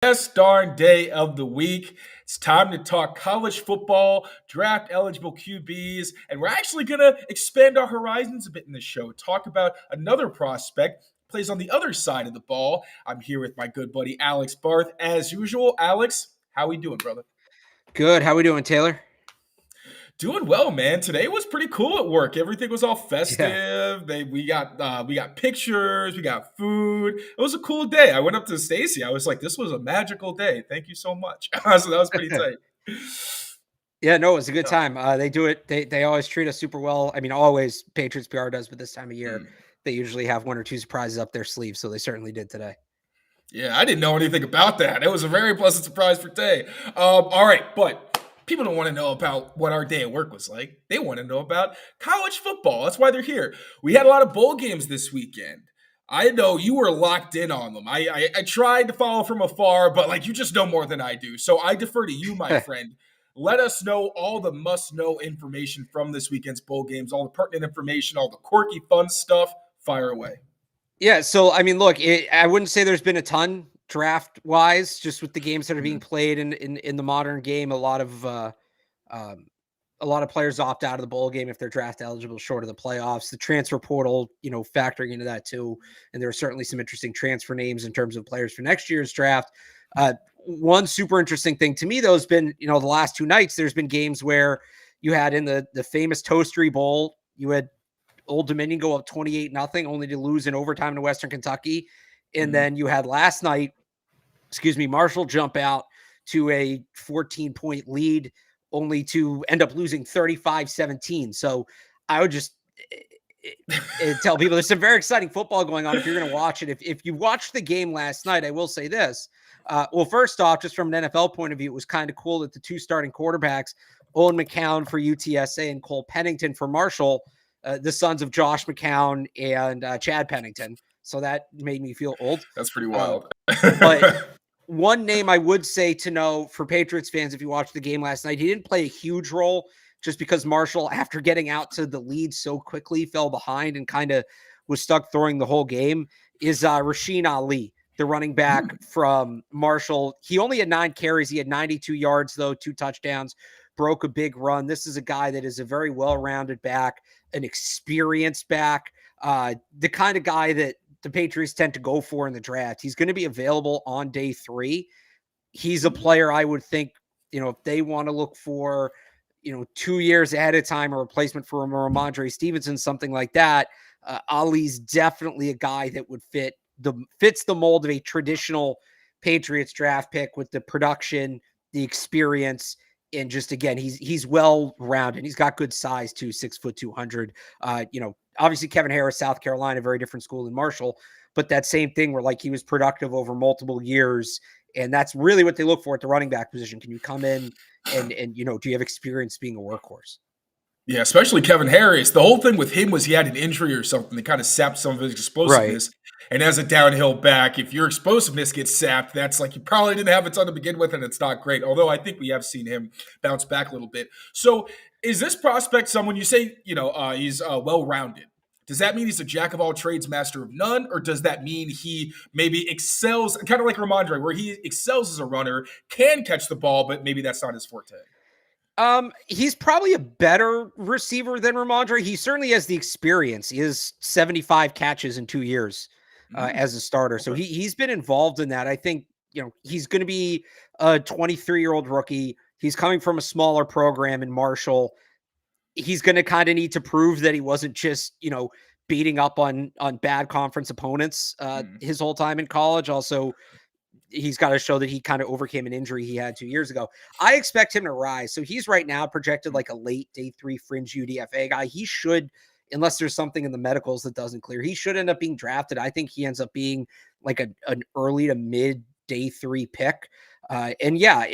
Best darn day of the week. It's time to talk college football, draft eligible QBs, and we're actually going to expand our horizons a bit in this show. Talk about another prospect plays on the other side of the ball. I'm here with my good buddy Alex Barth as usual. Alex, how we doing, brother? Good. How we doing, Taylor? Doing well, man. Today was pretty cool at work. Everything was all festive. Yeah. We got pictures, we got food. It was a cool day. I went up to Stacy. I was like, "This was a magical day. Thank you so much." So that was pretty tight. Yeah, no, it was a good time. They do it. They always treat us super well. I mean, always Patriots PR does, but this time of year, they usually have one or two surprises up their sleeve. So they certainly did today. Yeah, I didn't know anything about that. It was a very pleasant surprise for today. All right, but people don't want to know about what our day at work was like. They want to know about college football. That's why they're here. We had a lot of bowl games this weekend. I know you were locked in on them. I tried to follow from afar, but you just know more than I do. So I defer to you, my friend. Let us know all the must-know information from this weekend's bowl games, all the pertinent information, all the quirky, fun stuff. Fire away. Yeah, so I mean, look, I wouldn't say there's been a ton draft-wise, just with the games that are being played in the modern game. A lot of players opt out of the bowl game if they're draft eligible short of the playoffs. The transfer portal, factoring into that too. And there are certainly some interesting transfer names in terms of players for next year's draft. One super interesting thing to me, though, has been, the last two nights, there's been games where you had in the famous Toastery Bowl, you had Old Dominion go up 28-0, only to lose in overtime to Western Kentucky. And then you had last night, Marshall jump out to a 14-point lead, only to end up losing 35-17. So I would just tell people there's some very exciting football going on if you're going to watch it. If you watched the game last night, I will say this. Well, first off, just from an NFL point of view, it was kind of cool that the two starting quarterbacks, Owen McCown for UTSA and Cole Pennington for Marshall, the sons of Josh McCown and Chad Pennington. So that made me feel old. That's pretty wild. But one name I would say to know for Patriots fans, if you watched the game last night, he didn't play a huge role just because Marshall, after getting out to the lead so quickly, fell behind and kind of was stuck throwing the whole game, is Rasheen Ali, the running back from Marshall. He only had 9 carries. He had 92 yards, though, 2 touchdowns, broke a big run. This is a guy that is a very well-rounded back, an experienced back, the kind of guy that the Patriots tend to go for in the draft. He's going to be available on day 3. He's a player I would think, if they want to look for, 2 years ahead of time, a replacement for Ramondre Stevenson, something like that. Ali's definitely a guy that would fits the mold of a traditional Patriots draft pick with the production, the experience, and just, again, he's well-rounded. He's got good size too, 6', 200. Obviously Kevin Harris, South Carolina, very different school than Marshall, but that same thing where he was productive over multiple years. And that's really what they look for at the running back position. Can you come in and do you have experience being a workhorse? Yeah, especially Kevin Harris. The whole thing with him was he had an injury or something that kind of sapped some of his explosiveness. Right. And as a downhill back, if your explosiveness gets sapped, that's you probably didn't have a ton to begin with, and it's not great. Although I think we have seen him bounce back a little bit. So is this prospect someone you say, he's well-rounded? Does that mean he's a jack of all trades, master of none? Or does that mean he maybe excels, kind of like Ramondre, where he excels as a runner, can catch the ball, but maybe that's not his forte? He's probably a better receiver than Ramondre. He certainly has the experience. He has 75 catches in 2 years as a starter. Okay. So he's been involved in that. I think, he's going to be a 23-year-old rookie. He's coming from a smaller program in Marshall. He's going to kind of need to prove that he wasn't just, beating up on bad conference opponents his whole time in college. Also, he's got to show that he kind of overcame an injury he had 2 years ago. I expect him to rise. So he's right now projected like a late day 3 fringe UDFA guy. He should, unless there's something in the medicals that doesn't clear, he should end up being drafted. I think he ends up being like an early to mid day 3 pick. And yeah,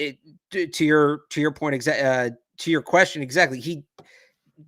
to your point, to your question, exactly.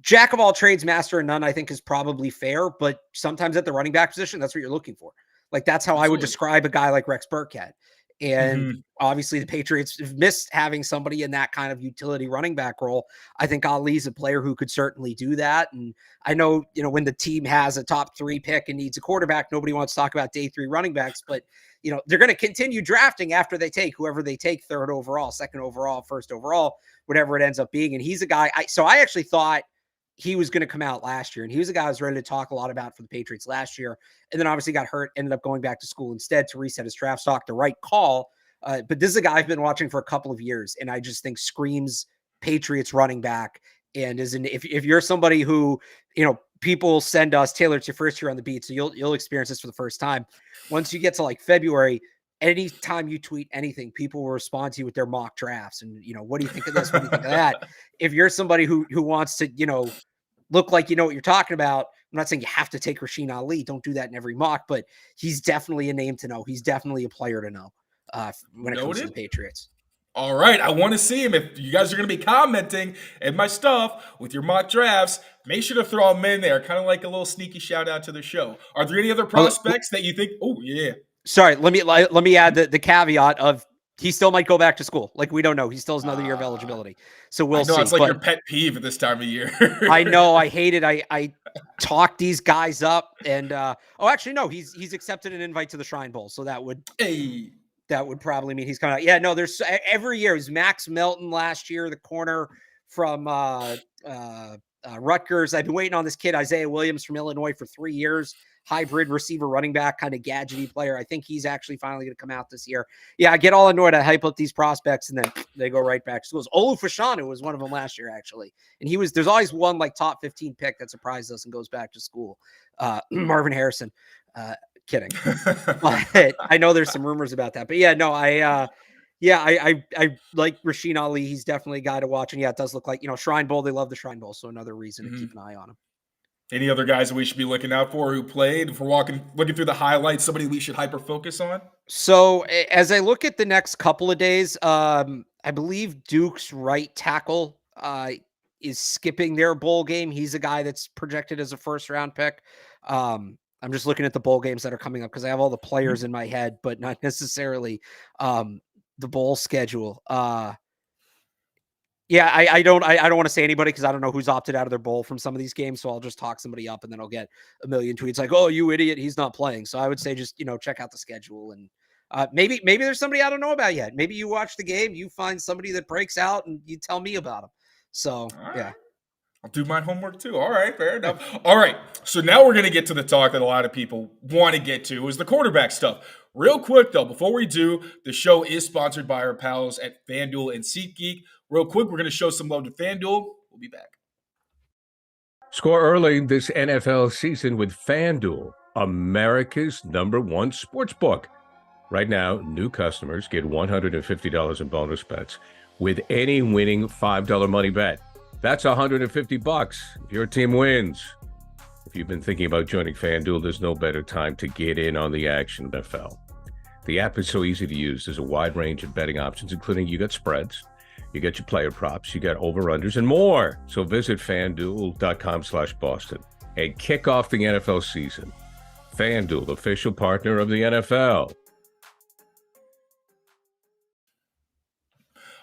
Jack of all trades, master of none, I think is probably fair, but sometimes at the running back position, that's what you're looking for. That's how Absolutely. I would describe a guy like Rex Burkhead. And Mhm. obviously the Patriots have missed having somebody in that kind of utility running back role. I think Ali's a player who could certainly do that. And I know, when the team has a top 3 pick and needs a quarterback, nobody wants to talk about day 3 running backs, but they're going to continue drafting after they take whoever they take 3rd overall, 2nd overall, 1st overall, whatever it ends up being. And he's a guy, I actually thought he was going to come out last year, and he was a guy I was ready to talk a lot about for the Patriots last year. And then obviously got hurt, ended up going back to school instead to reset his draft stock. The right call. But this is a guy I've been watching for a couple of years, and I just think screams Patriots running back. And if you're somebody who, people send us, Taylor, it's your first year on the beat, so you'll experience this for the first time. Once you get to like February, anytime you tweet anything, people will respond to you with their mock drafts. And, what do you think of this? What do you think of that? If you're somebody who wants to, look like you know what you're talking about, I'm not saying you have to take Rasheen Ali. Don't do that in every mock, but he's definitely a name to know. He's definitely a player to know when it comes to the Patriots. All right, I want to see him. If you guys are going to be commenting at my stuff with your mock drafts, make sure to throw him in there, kind of like a little sneaky shout out to the show. Are there any other prospects that you think? Oh yeah. Sorry, let me add the caveat of he still might go back to school. Like, we don't know. He still has another year of eligibility, so we'll see. It's like your pet peeve at this time of year. I know. I hate it. I talk these guys up, and actually no, he's accepted an invite to the Shrine Bowl, so that would probably mean he's coming out. Yeah, no, there's every year. It was Max Melton last year, the corner from Rutgers. I've been waiting on this kid, Isaiah Williams from Illinois, for 3 years. Hybrid receiver, running back, kind of gadgety player. I think he's actually finally going to come out this year. Yeah, I get all annoyed. I hype up these prospects, and then they go right back to schools. Olu Fashanu was one of them last year, actually. And there's always one like top 15 pick that surprised us and goes back to school. Marvin Harrison. Kidding. But I know there's some rumors about that. But yeah, no, I like Rasheen Ali. He's definitely a guy to watch. And yeah, it does look like, Shrine Bowl. They love the Shrine Bowl. So another reason to keep an eye on him. Any other guys that we should be looking out for who played? If we're looking through the highlights, somebody we should hyper focus on? So as I look at the next couple of days, I believe Duke's right tackle is skipping their bowl game. He's a guy that's projected as a first-round pick. I'm just looking at the bowl games that are coming up because I have all the players in my head, but not necessarily the bowl schedule. Yeah, I don't want to say anybody because I don't know who's opted out of their bowl from some of these games. So I'll just talk somebody up, and then I'll get a million tweets like, "Oh, you idiot, he's not playing." So I would say just check out the schedule, and maybe there's somebody I don't know about yet. Maybe you watch the game, you find somebody that breaks out, and you tell me about them. So yeah. I'll do my homework too. All right, fair enough. All right, so now we're going to get to the talk that a lot of people want to get to, is the quarterback stuff. Real quick, though, before we do, the show is sponsored by our pals at FanDuel and SeatGeek. Real quick, we're going to show some love to FanDuel. We'll be back. Score early this NFL season with FanDuel, America's #1 sportsbook. Right now, new customers get $150 in bonus bets with any winning $5 money bet. That's $150 if your team wins. If you've been thinking about joining FanDuel, there's no better time to get in on the action, NFL. The app is so easy to use. There's a wide range of betting options, including you got spreads, you got your player props, you got over-unders, and more. So visit FanDuel.com/Boston and kick off the NFL season. FanDuel, the official partner of the NFL.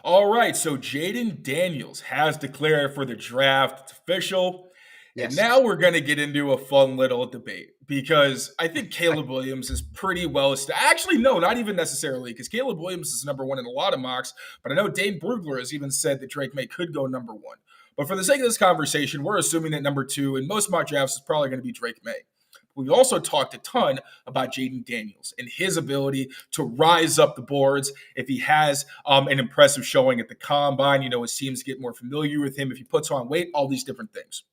All right, so Jayden Daniels has declared for the draft. It's official. Yes. And now we're going to get into a fun little debate because I think Caleb Williams is pretty well actually, no, not even necessarily, because Caleb Williams is #1 in a lot of mocks, but I know Dane Brugler has even said that Drake May could go #1. But for the sake of this conversation, we're assuming that #2 in most mock drafts is probably going to be Drake May. We also talked a ton about Jayden Daniels and his ability to rise up the boards if he has an impressive showing at the combine. His teams get more familiar with him if he puts on weight, all these different things.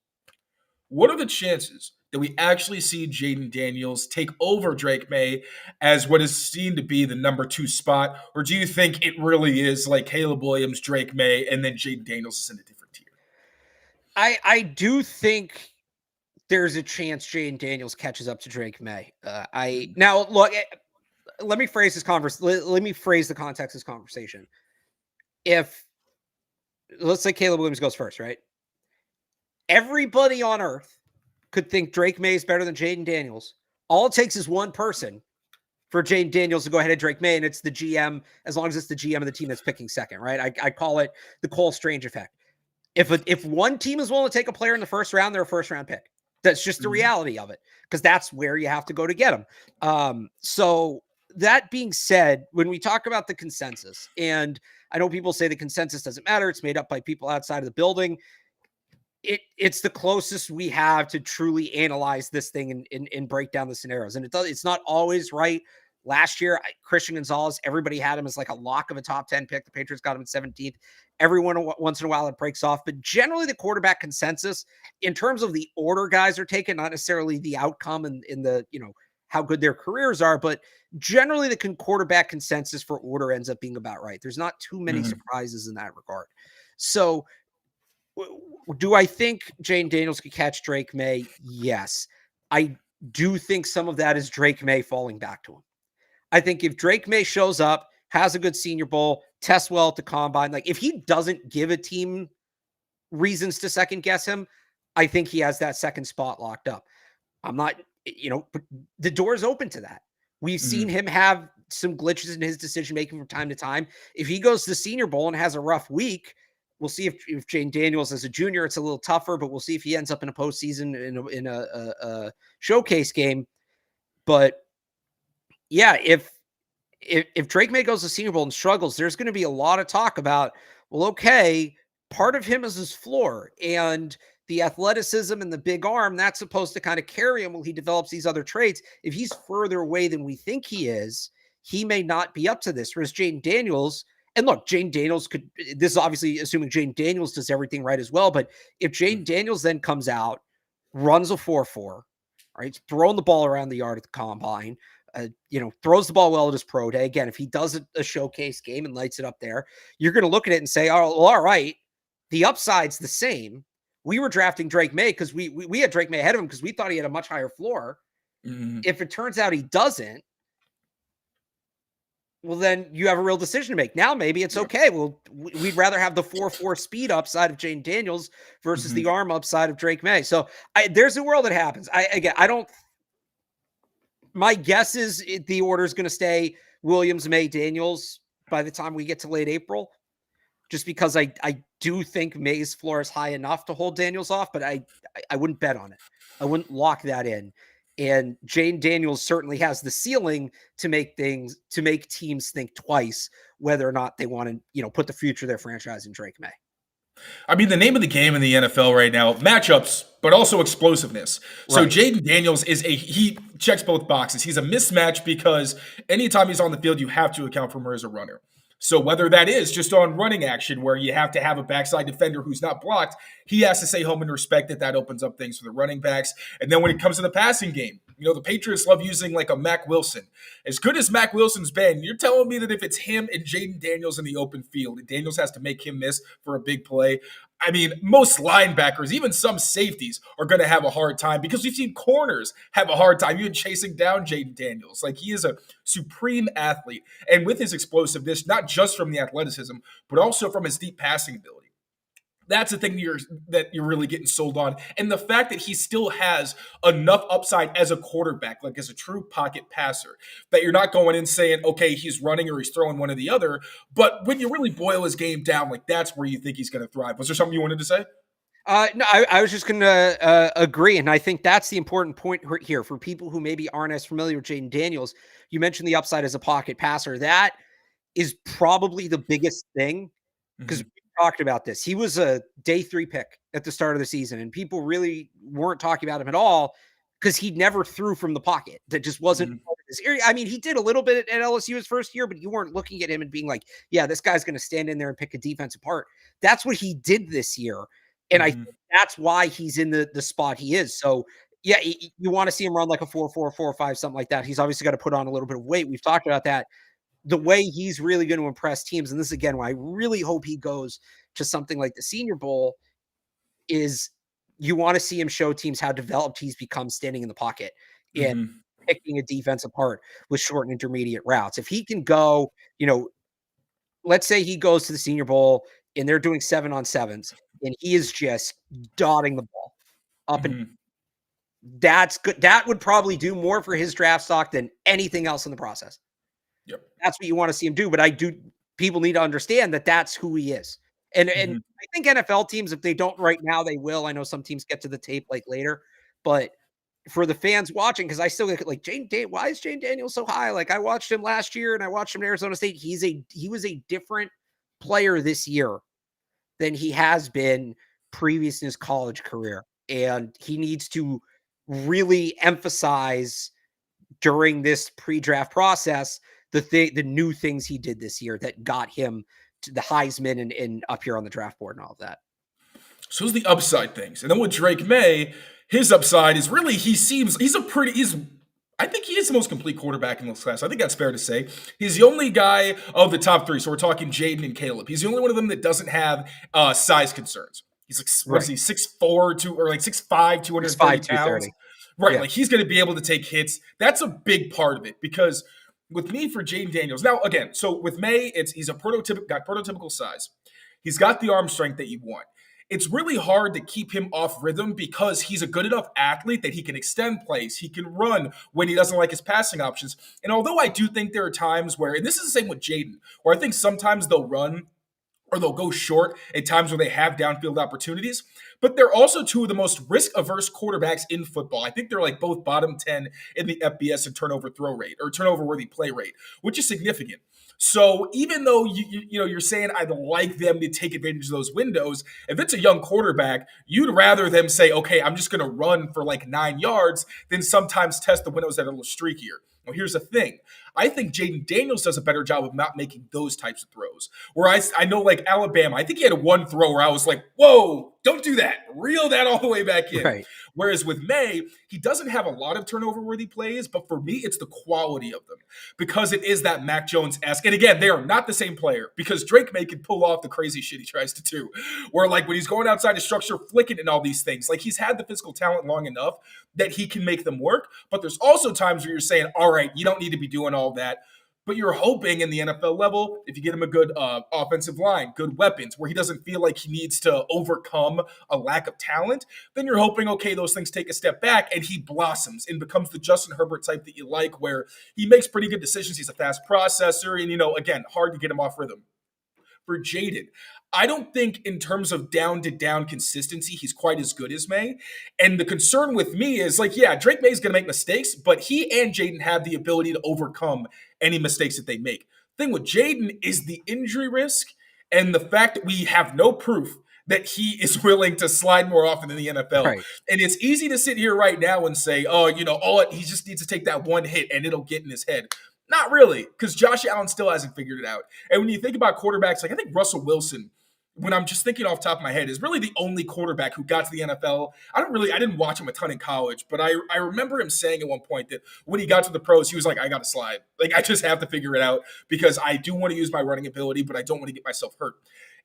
What are the chances that we actually see Jayden Daniels take over Drake May as what is seen to be the #2 spot? Or do you think it really is like Caleb Williams, Drake May, and then Jayden Daniels is in a different tier? I do think there's a chance Jayden Daniels catches up to Drake May. Now look, let me phrase this let me phrase the context of this conversation. If let's say Caleb Williams goes first, right? Everybody on earth could think Drake May is better than Jayden Daniels. All it takes is one person for Jayden Daniels to go ahead of Drake May, and it's the GM, as long as it's the GM of the team that's picking second, right? I call it the Cole Strange effect. If one team is willing to take a player in the first round, they're a first round pick. That's just the reality of it, because that's where you have to go to get them. So that being said, when we talk about the consensus, and I know people say the consensus doesn't matter, it's made up by people outside of the building. It's the closest we have to truly analyze this thing and break down the scenarios. And it's not always right. Last year, Christian Gonzalez, everybody had him as like a lock of a top 10 pick. The Patriots got him at 17th. Everyone once in a while it breaks off, but generally the quarterback consensus in terms of the order guys are taken, not necessarily the outcome and in the, how good their careers are, but generally the quarterback consensus for order ends up being about right. There's not too many surprises in that regard. So do I think Jayden Daniels could catch Drake May? Yes. I do think some of that is Drake May falling back to him. I think if Drake May shows up, has a good Senior Bowl, tests well at the combine, like if he doesn't give a team reasons to second guess him, I think he has that second spot locked up. I'm not, but the door is open to that. We've seen him have some glitches in his decision making from time to time. If he goes to the Senior Bowl and has a rough week, we'll see if Jayden Daniels as a junior, it's a little tougher, but we'll see if he ends up in a postseason in a showcase game. But yeah, if Drake May goes to Senior Bowl and struggles, there's going to be a lot of talk about, well, okay, part of him is his floor and the athleticism and the big arm, that's supposed to kind of carry him while he develops these other traits. If he's further away than we think he is, he may not be up to this. Whereas Jayden Daniels, and look, Jayden Daniels this is obviously assuming Jayden Daniels does everything right as well, but if Jayden Daniels then comes out, runs a 4.4, right, throwing the ball around the yard at the combine, throws the ball well at his pro day. Again, if he does a showcase game and lights it up there, you're going to look at it and say, oh, well, all right, the upside's the same. We were drafting Drake May because we had Drake May ahead of him because we thought he had a much higher floor. If it turns out he doesn't, well, then you have a real decision to make. Now, maybe it's okay. Well, we'd rather have the 4.4 speed upside of Jayden Daniels versus the arm upside of Drake May. So there's a world that happens. My guess is the order is going to stay Williams, May, Daniels by the time we get to late April, just because I do think May's floor is high enough to hold Daniels off, but I wouldn't bet on it. I wouldn't lock that in. And Jayden Daniels certainly has the ceiling to make teams think twice whether or not they want to, put the future of their franchise in Drake May. I mean, the name of the game in the NFL right now, matchups, but also explosiveness. So Jayden Daniels he checks both boxes. He's a mismatch because anytime he's on the field, you have to account for him as a runner. So whether that is just on running action where you have to have a backside defender who's not blocked, he has to stay home and respect that opens up things for the running backs. And then when it comes to the passing game, the Patriots love using like a Mack Wilson. As good as Mack Wilson's been, you're telling me that if it's him and Jayden Daniels in the open field, and Daniels has to make him miss for a big play, I mean, most linebackers, even some safeties, are going to have a hard time because we've seen corners have a hard time even chasing down Jayden Daniels. Like, he is a supreme athlete. And with his explosiveness, not just from the athleticism, but also from his deep passing ability. That's the thing that you're really getting sold on. And the fact that he still has enough upside as a quarterback, like as a true pocket passer, that you're not going in saying, okay, he's running or he's throwing one or the other. But when you really boil his game down, like that's where you think he's going to thrive. Was there something you wanted to say? No, I was just going to agree. And I think that's the important point here for people who maybe aren't as familiar with Jayden Daniels. You mentioned the upside as a pocket passer. That is probably the biggest thing because talked about this. He was a day 3 pick at the start of the season, and people really weren't talking about him at all because he never threw from the pocket. That just wasn't part of his area. I mean, he did a little bit at LSU his first year, but you weren't looking at him and being like, yeah, this guy's going to stand in there and pick a defense apart. That's what he did this year. And I think that's why he's in the spot he is. So yeah, you want to see him run like a 4.4, 4.5, something like that. He's obviously got to put on a little bit of weight. We've talked about that. The way he's really going to impress teams, and this is again why I really hope he goes to something like the Senior Bowl, is you want to see him show teams how developed he's become standing in the pocket and picking a defense apart with short and intermediate routes. If he can go, let's say he goes to the Senior Bowl and they're doing 7-on-7s and he is just dotting the ball up and that's good. That would probably do more for his draft stock than anything else in the process. Yep. That's what you want to see him do. But people need to understand that that's who he is. And I think NFL teams, if they don't right now, they will. I know some teams get to the tape like later, but for the fans watching, because I still get like why is Jayden Daniels so high? Like I watched him last year and I watched him at Arizona State. He was a different player this year than he has been previous in his college career. And he needs to really emphasize during this pre-draft process the new things he did this year that got him to the Heisman and up here on the draft board and all of that. So those are the upside things. And then with Drake May, his upside is really I think he is the most complete quarterback in this class. I think that's fair to say. He's the only guy of the top three. So we're talking Jayden and Caleb. He's the only one of them that doesn't have size concerns. He's like, what is he, 6'4", 6'5", 230 pounds? Right, yeah. Like he's going to be able to take hits. That's a big part of it because with me for Jayden Daniels, now again, so with May, he's got prototypical size. He's got the arm strength that you want. It's really hard to keep him off rhythm because he's a good enough athlete that he can extend plays. He can run when he doesn't like his passing options. And although I do think there are times where, and this is the same with Jayden, where I think sometimes they'll run or they'll go short at times where they have downfield opportunities. But they're also two of the most risk-averse quarterbacks in football. I think they're like both bottom 10 in the FBS in turnover throw rate or turnover-worthy play rate, which is significant. So even though you're saying I'd like them to take advantage of those windows, if it's a young quarterback, you'd rather them say, okay, I'm just going to run for like 9 yards than sometimes test the windows that are a little streakier. Well, here's the thing. I think Jayden Daniels does a better job of not making those types of throws. Where I know like Alabama, I think he had one throw where I was like, whoa, don't do that. Reel that all the way back in. Right. Whereas with May, he doesn't have a lot of turnover-worthy plays, but for me, it's the quality of them because it is that Mac Jones-esque. And again, they are not the same player because Drake May can pull off the crazy shit he tries to do. Where like when he's going outside his structure, flicking and all these things, like he's had the physical talent long enough that he can make them work. But there's also times where you're saying, all right, you don't need to be doing all that. But you're hoping in the NFL level, if you get him a good offensive line, good weapons, where he doesn't feel like he needs to overcome a lack of talent, then you're hoping, okay, those things take a step back and he blossoms and becomes the Justin Herbert type that you like, where he makes pretty good decisions. He's a fast processor and, again, hard to get him off rhythm. For Jayden, I don't think in terms of down-to-down consistency, he's quite as good as May. And the concern with me is like, yeah, Drake May is going to make mistakes, but he and Jayden have the ability to overcome any mistakes that they make. The thing with Jayden is the injury risk and the fact that we have no proof that he is willing to slide more often in the NFL. Right. And it's easy to sit here right now and say, he just needs to take that one hit and it'll get in his head. Not really, because Josh Allen still hasn't figured it out. And when you think about quarterbacks, like I think Russell Wilson, when I'm just thinking off the top of my head, is really the only quarterback who got to the NFL. I didn't watch him a ton in college, but I remember him saying at one point that when he got to the pros, he was like, I got to slide. Like, I just have to figure it out because I do want to use my running ability, but I don't want to get myself hurt.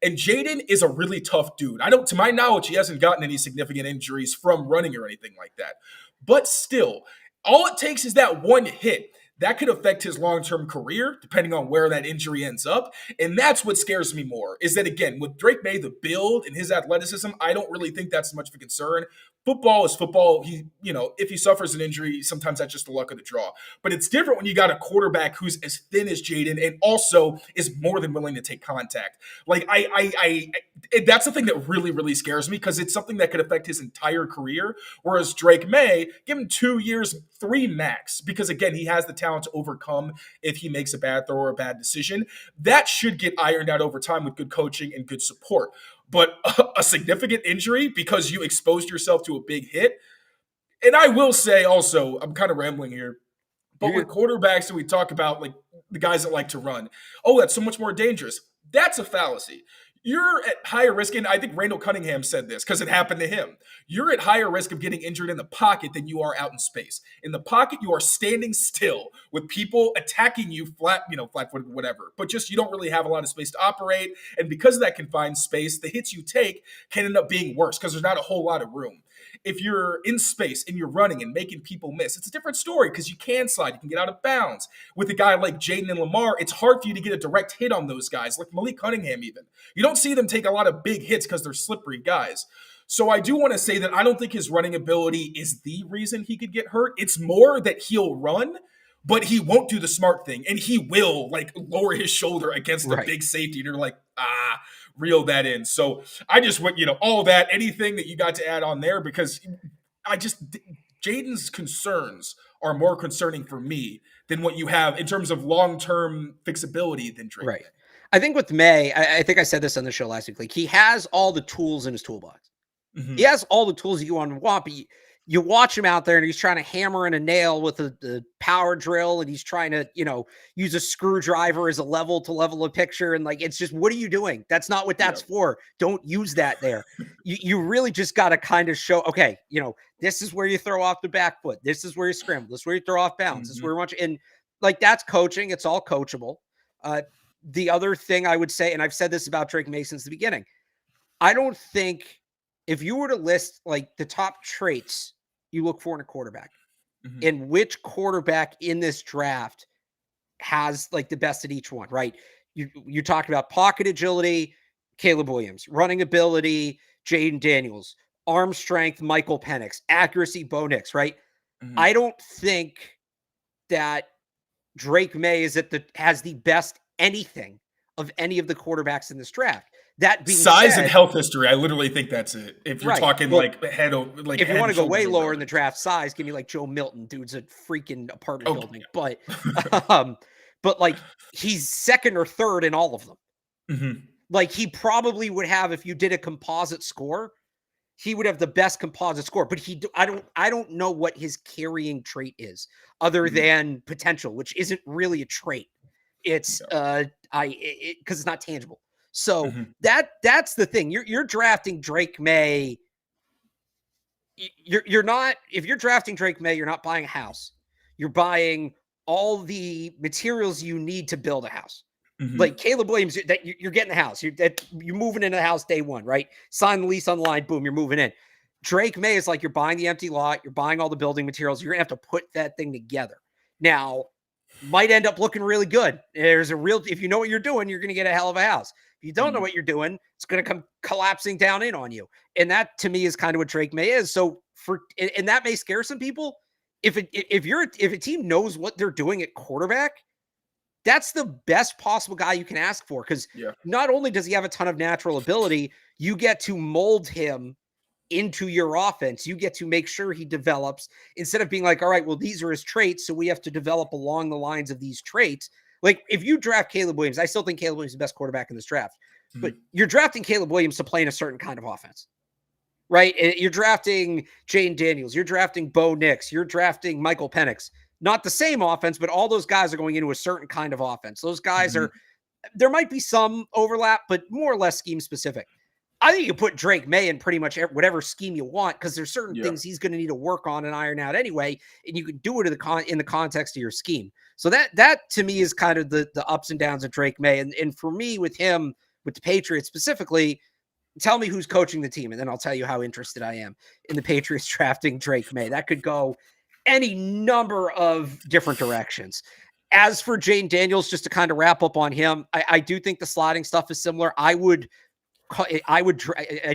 And Jayden is a really tough dude. To my knowledge, he hasn't gotten any significant injuries from running or anything like that. But still, all it takes is that one hit. That could affect his long-term career, depending on where that injury ends up. And that's what scares me more, is that, again, with Drake May, the build and his athleticism, I don't really think that's much of a concern. Football is football. If he suffers an injury, sometimes that's just the luck of the draw. But it's different when you got a quarterback who's as thin as Jayden and also is more than willing to take contact. Like, that's the thing that really, really scares me because it's something that could affect his entire career. Whereas Drake May, give him 2 years, 3 max, because, again, he has the talent to overcome if he makes a bad throw or a bad decision. That should get ironed out over time with good coaching and good support. But a significant injury because you exposed yourself to a big hit. And I will say also, I'm kind of rambling here, but with quarterbacks that we talk about, like the guys that like to run, that's so much more dangerous. That's a fallacy. You're at higher risk, and I think Randall Cunningham said this because it happened to him. You're at higher risk of getting injured in the pocket than you are out in space. In the pocket, you are standing still with people attacking you flat-footed, whatever. But just you don't really have a lot of space to operate, and because of that confined space, the hits you take can end up being worse because there's not a whole lot of room. If you're in space and you're running and making people miss, it's a different story because you can slide. You can get out of bounds. With a guy like Jayden and Lamar, it's hard for you to get a direct hit on those guys, like Malik Cunningham even. You don't see them take a lot of big hits because they're slippery guys. So I do want to say that I don't think his running ability is the reason he could get hurt. It's more that he'll run, but he won't do the smart thing. And he will like lower his shoulder against the big safety. And you're like, reel that in. So I just went, all that, anything that you got to add on there, because Jayden's concerns are more concerning for me than what you have in terms of long-term fixability than Drake. Right. I think with May, I think I said this on the show last week, like he has all the tools in his toolbox. Mm-hmm. He has all the tools you want, but you watch him out there and he's trying to hammer in a nail with the power drill, and he's trying to, use a screwdriver as a level to level a picture. And like, it's just, what are you doing? That's not what that's for. Don't use that there. You really just got to kind of show, okay, this is where you throw off the back foot. This is where you scramble. This is where you throw off bounds. This is where you want you. And like, that's coaching. It's all coachable. The other thing I would say, and I've said this about Drake May since the beginning, I don't think if you were to list like the top traits you look for in a quarterback, and which quarterback in this draft has like the best at each one, right? You talked about pocket agility, Caleb Williams, running ability, Jayden Daniels, arm strength, Michael Penix, accuracy, Bo Nix, right? I don't think that Drake May has the best anything of any of the quarterbacks in this draft. That being size said, and health history, I literally think that's it. If you're talking like head, like if you want to go way lower in the draft, size, give me like Joe Milton, dude's a freaking apartment building. But like he's second or third in all of them. Like he probably would have, if you did a composite score, he would have the best composite score. But I don't know what his carrying trait is other than potential, which isn't really a trait. It's because it's not tangible. So that's the thing. You're drafting Drake May. You're not, if you're drafting Drake May, you're not buying a house. You're buying all the materials you need to build a house. Like Caleb Williams, that you're getting the house. You're moving into the house day one, right? Sign the lease on the line, boom, you're moving in. Drake May is like you're buying the empty lot, you're buying all the building materials. You're gonna have to put that thing together. Now, might end up looking really good. If you know what you're doing, you're gonna get a hell of a house. If you don't know what you're doing, it's going to come collapsing down in on you. And that to me is kind of what Drake May is. So and that may scare some people. If a team knows what they're doing at quarterback, that's the best possible guy you can ask for. Because not only does he have a ton of natural ability, you get to mold him into your offense. You get to make sure he develops instead of being like, all right, well, these are his traits, so we have to develop along the lines of these traits. Like if you draft Caleb Williams, I still think Caleb Williams is the best quarterback in this draft, but you're drafting Caleb Williams to play in a certain kind of offense, right? You're drafting Jayden Daniels, you're drafting Bo Nix, you're drafting Michael Penix, not the same offense, but all those guys are going into a certain kind of offense. Those guys there might be some overlap, but more or less scheme specific. I think you put Drake May in pretty much whatever scheme you want, because there's certain things he's going to need to work on and iron out anyway, and you can do it in the context of your scheme. So that to me is kind of the ups and downs of Drake May. And for me, with him, with the Patriots specifically, tell me who's coaching the team, and then I'll tell you how interested I am in the Patriots drafting Drake May. That could go any number of different directions. As for Jayden Daniels, just to kind of wrap up on him, I do think the sliding stuff is similar. I'd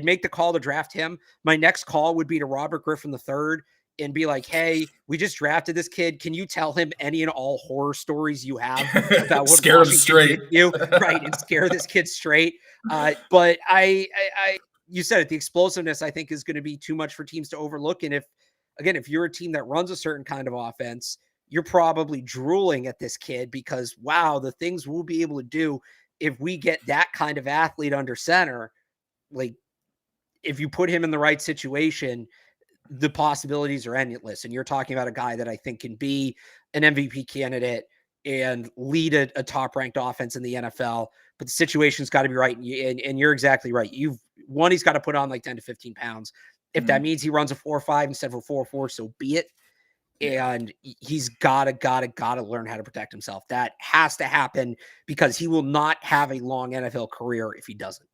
make the call to draft him. My next call would be to Robert Griffin III and be like, hey, we just drafted this kid. Can you tell him any and all horror stories you have about what scare him straight? Right, and scare this kid straight. But you said it, the explosiveness I think is going to be too much for teams to overlook. And if you're a team that runs a certain kind of offense, you're probably drooling at this kid because, wow, the things we'll be able to do if we get that kind of athlete under center. Like if you put him in the right situation, the possibilities are endless. And you're talking about a guy that I think can be an MVP candidate and lead a top-ranked offense in the NFL. But the situation's got to be right. And you're exactly right. He's got to put on like 10 to 15 pounds. If that means he runs a 4.5 instead of a 4.4, so be it. And he's got to learn how to protect himself. That has to happen because he will not have a long NFL career if he doesn't.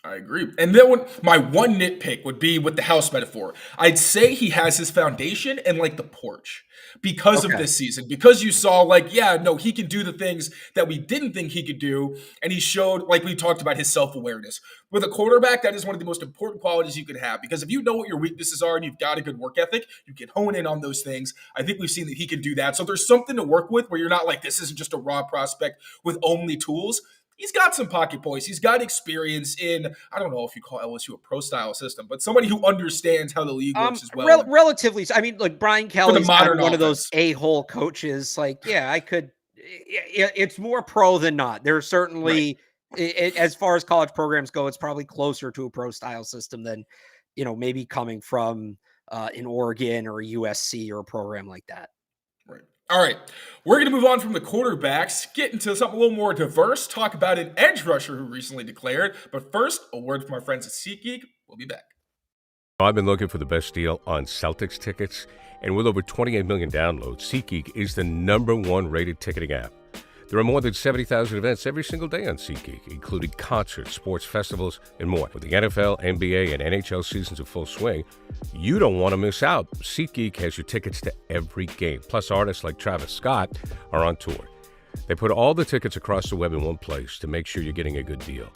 I agree. And then my one nitpick would be with the house metaphor. I'd say he has his foundation in like the porch because of this season, because you saw like, yeah, no, he can do the things that we didn't think he could do. And he showed, like we talked about, his self-awareness. With a quarterback, that is one of the most important qualities you could have, because if you know what your weaknesses are and you've got a good work ethic, you can hone in on those things. I think we've seen that he can do that. So there's something to work with where you're not like, this isn't just a raw prospect with only tools. He's got some pocket poise. He's got experience in, I don't know if you call LSU a pro-style system, but somebody who understands how the league works as well. Relatively. I mean, like Brian Kelly's kind of one of those a-hole coaches. Like, yeah, I could. It's more pro than not. There's certainly, as far as college programs go, it's probably closer to a pro-style system than, maybe coming from an Oregon or a USC or a program like that. Right. All right, we're going to move on from the quarterbacks, get into something a little more diverse, talk about an edge rusher who recently declared. But first, a word from our friends at SeatGeek. We'll be back. I've been looking for the best deal on Celtics tickets, and with over 28 million downloads, SeatGeek is the #1 rated ticketing app. There are more than 70,000 events every single day on SeatGeek, including concerts, sports festivals, and more. With the NFL, NBA, and NHL seasons in full swing, you don't want to miss out. SeatGeek has your tickets to every game. Plus, artists like Travis Scott are on tour. They put all the tickets across the web in one place to make sure you're getting a good deal.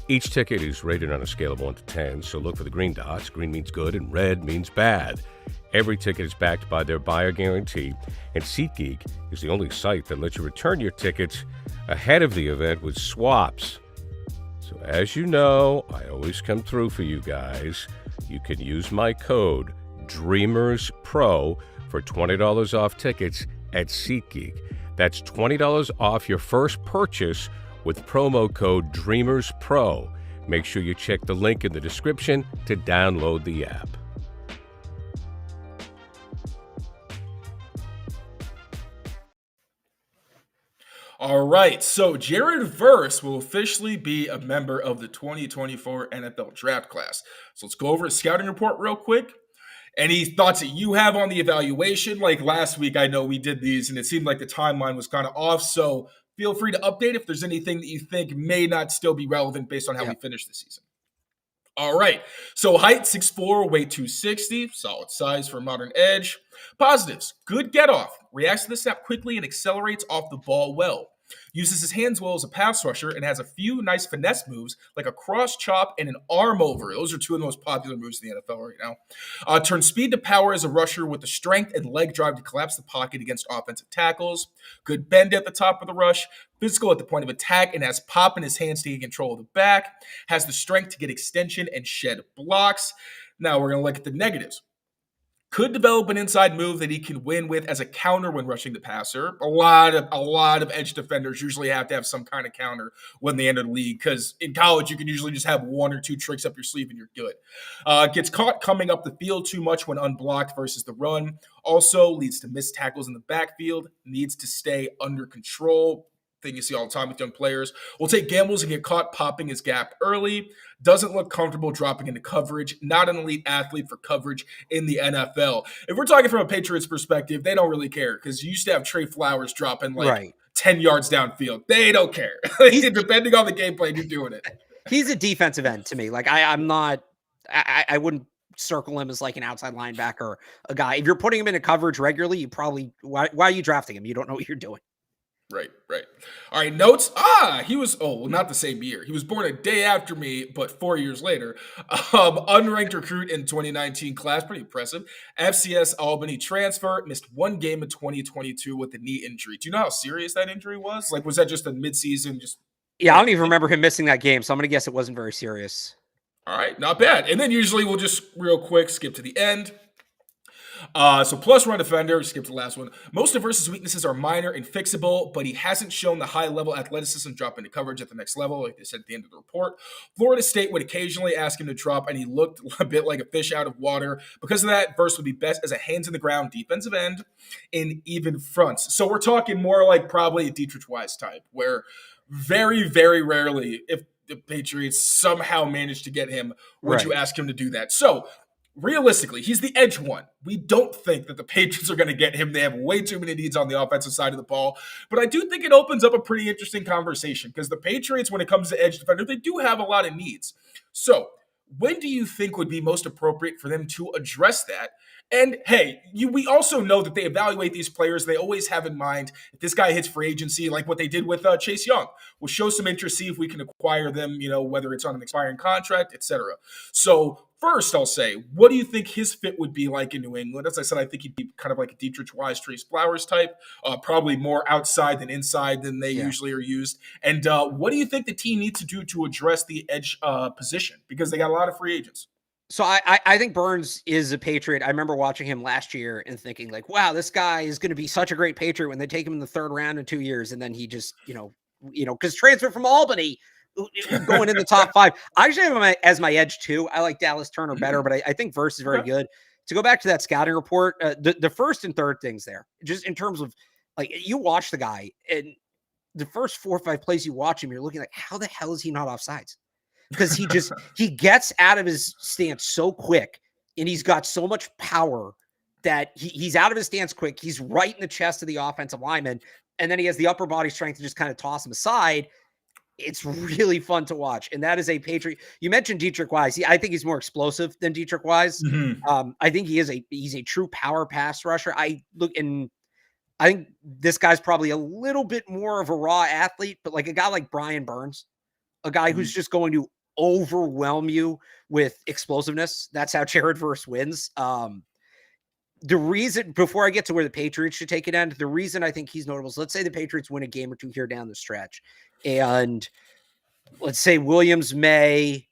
Each ticket is rated on a scale of 1 to 10, so look for the green dots. Green means good and red means bad. Every ticket is backed by their buyer guarantee, and SeatGeek is the only site that lets you return your tickets ahead of the event with swaps. So as you know, I always come through for you guys. You can use my code DREAMERSPRO for $20 off tickets at SeatGeek. That's $20 off your first purchase with promo code DREAMERSPRO. Make sure you check the link in the description to download the app. All right, so Jared Verse will officially be a member of the 2024 NFL draft class. So let's go over a scouting report real quick. Any thoughts that you have on the evaluation? Like last week, I know we did these, and it seemed like the timeline was kind of off. So feel free to update if there's anything that you think may not still be relevant based on how we finished the season. All right, so height 6'4", weight 260, solid size for a modern edge. Positives, good get off, reacts to the snap quickly and accelerates off the ball well. Uses his hands well as a pass rusher and has a few nice finesse moves like a cross chop and an arm over. Those are two of the most popular moves in the NFL right now. Turns speed to power as a rusher with the strength and leg drive to collapse the pocket against offensive tackles. Good bend at the top of the rush. Physical at the point of attack and has pop in his hands taking control of the back. Has the strength to get extension and shed blocks. Now we're going to look at the negatives. Could develop an inside move that he can win with as a counter when rushing the passer. A lot of edge defenders usually have to have some kind of counter when they enter the league, because in college you can usually just have one or two tricks up your sleeve and you're good. Gets caught coming up the field too much when unblocked versus the run. Also leads to missed tackles in the backfield. Needs to stay under control. Thing you see all the time with young players. Will take gambles and get caught popping his gap early. Doesn't look comfortable dropping into coverage. Not an elite athlete for coverage in the NFL. If we're talking from a Patriots perspective, they don't really care, because you used to have Trey Flowers dropping 10 yards downfield. They don't care. Depending on the game plan, you're doing it. He's a defensive end to me. Like I wouldn't circle him as like an outside linebacker, a guy. If you're putting him into coverage regularly, you probably, why are you drafting him? You don't know what you're doing. Right. All right, notes. He was, not the same year. He was born a day after me, but 4 years later. Unranked recruit in 2019 class, pretty impressive. FCS Albany transfer, missed one game in 2022 with a knee injury. Do you know how serious that injury was? Like, was that just a midseason? I don't even remember him missing that game, so I'm going to guess it wasn't very serious. All right, not bad. And then usually we'll just real quick skip to the end. So plus run defender, skip to the last one. Most of Verse's weaknesses are minor and fixable, but he hasn't shown the high-level athleticism drop into coverage at the next level, like they said at the end of the report. Florida State would occasionally ask him to drop, and he looked a bit like a fish out of water. Because of that, Verse would be best as a hands-in-the-ground defensive end in even fronts. So we're talking more like probably a Dietrich Wise type, where very, very rarely, if the Patriots somehow managed to get him, would you ask him to do that. So realistically, he's the edge one. We don't think that the Patriots are going to get him. They have way too many needs on the offensive side of the ball. But I do think it opens up a pretty interesting conversation because the Patriots, when it comes to edge defender, they do have a lot of needs. So when do you think would be most appropriate for them to address that? And hey, we also know that they evaluate these players. They always have in mind if this guy hits free agency, like what they did with Chase Young. We'll show some interest, see if we can acquire them, whether it's on an expiring contract, etc. So first, I'll say, what do you think his fit would be like in New England? As I said, I think he'd be kind of like a Dietrich Wise, Trace Flowers type, probably more outside than inside than they usually are used. And what do you think the team needs to do to address the edge position? Because they got a lot of free agents. So I think Burns is a Patriot. I remember watching him last year and thinking like, wow, this guy is going to be such a great Patriot when they take him in the third round in 2 years. And then he just, because transfer from Albany going in the top 5. I actually have him as my edge too. I like Dallas Turner better, but I think Verse is very good. To go back to that scouting report, the first and third things there, just in terms of like, you watch the guy and the first 4 or 5 plays you watch him, you're looking like, how the hell is he not offsides? Because he gets out of his stance so quick and he's got so much power that he's out of his stance quick. He's right in the chest of the offensive lineman. And then he has the upper body strength to just kind of toss him aside. It's really fun to watch. And that is a Patriot. You mentioned Dietrich Wise. I think he's more explosive than Dietrich Wise. I think he's a true power pass rusher. I think this guy's probably a little bit more of a raw athlete, but like a guy like Brian Burns, a guy who's just going to overwhelm you with explosiveness. That's how Jared Verse wins. The reason, before I get to where the Patriots should take it end, the reason I think he's notable is, let's say the Patriots win a game or two here down the stretch, and let's say Williams, May,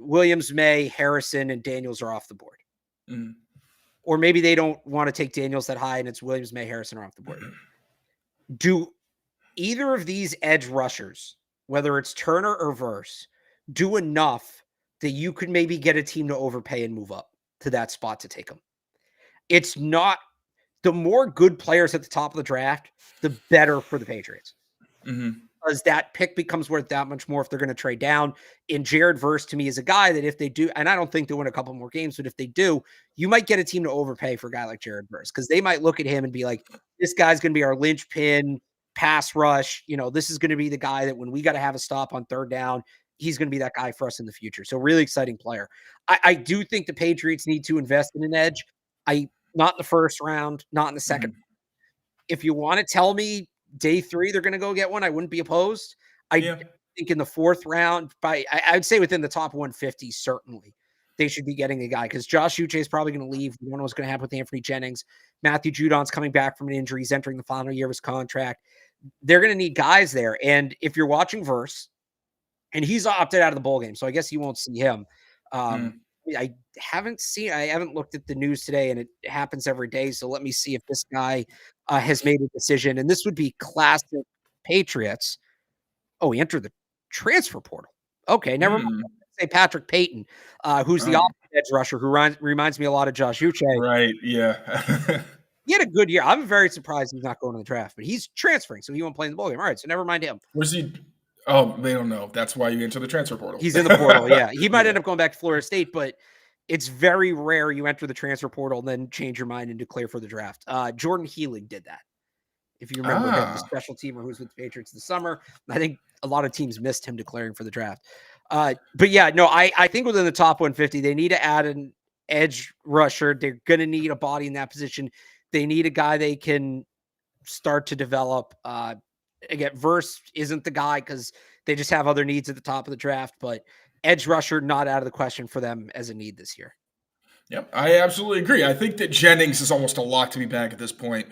Harrison, and Daniels are off the board. Or maybe they don't want to take Daniels that high and it's Williams, May, Harrison are off the board. Do either of these edge rushers, whether it's Turner or Verse, do enough that you could maybe get a team to overpay and move up to that spot to take them? It's not, the more good players at the top of the draft, the better for the Patriots. Because that pick becomes worth that much more if they're going to trade down. And Jared Verse, to me, is a guy that if they do, and I don't think they'll win a couple more games, but if they do, you might get a team to overpay for a guy like Jared Verse, because they might look at him and be like, this guy's going to be our linchpin pass rush. This is going to be the guy that when we got to have a stop on third down, he's going to be that guy for us in the future. So really exciting player. I do think the Patriots need to invest in an edge. Not in the first round, not in the second. If you want to tell me day 3 they're going to go get one, I wouldn't be opposed. I think in the 4th round, I would say within the top 150, certainly they should be getting a guy, because Josh Uche is probably going to leave. We don't know what's going to happen with Anthony Jennings. Matthew Judon's coming back from an injury. He's entering the final year of his contract. They're going to need guys there. And if you're watching Verse, and he's opted out of the bowl game, so I guess you won't see him. I haven't looked at the news today, and it happens every day. So let me see if this guy has made a decision. And this would be classic Patriots. Oh, he entered the transfer portal. Okay, never mind. Say Patrick Payton, who's the offensive edge rusher, who reminds me a lot of Josh Uche. Right, yeah. He had a good year. I'm very surprised he's not going to the draft, but he's transferring, so he won't play in the bowl game. All right, so never mind him. Where's he? Oh, they don't know. That's why you enter the transfer portal. He's in the portal, yeah. He might end up going back to Florida State, but it's very rare you enter the transfer portal and then change your mind and declare for the draft. Jordan Healing did that. If you remember him, the special teamer who's with the Patriots this summer. I think a lot of teams missed him declaring for the draft. But yeah, no, I think within the top 150, they need to add an edge rusher. They're going to need a body in that position. They need a guy they can start to develop. Again, Verse isn't the guy because they just have other needs at the top of the draft, but edge rusher, not out of the question for them as a need this year. Yep, I absolutely agree. I think that Jennings is almost a lock to be back at this point,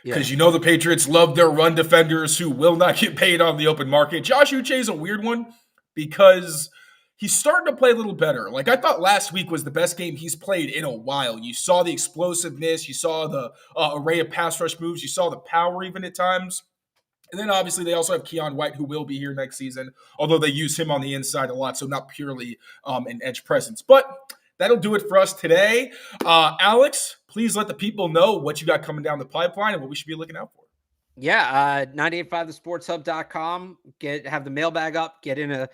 because the Patriots love their run defenders who will not get paid on the open market. Josh Uche is a weird one because he's starting to play a little better. Like, I thought last week was the best game he's played in a while. You saw the explosiveness. You saw the array of pass rush moves. You saw the power even at times. And then obviously they also have Keon White, who will be here next season, although they use him on the inside a lot, so not purely an edge presence. But that'll do it for us today. Alex, please let the people know what you got coming down the pipeline and what we should be looking out for. Yeah, 985thesportshub.com. Have the mailbag up, get in a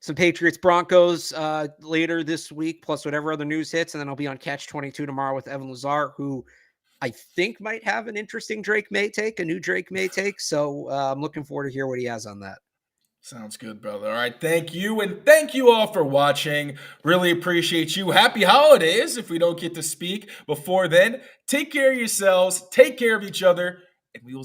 some Patriots Broncos later this week, plus whatever other news hits. And then I'll be on Catch 22 tomorrow with Evan Lazar, who I think might have an interesting a new Drake May take. So I'm looking forward to hear what he has on that. Sounds good, brother. All right. Thank you. And thank you all for watching. Really appreciate you. Happy holidays if we don't get to speak before then. Take care of yourselves. Take care of each other. And we will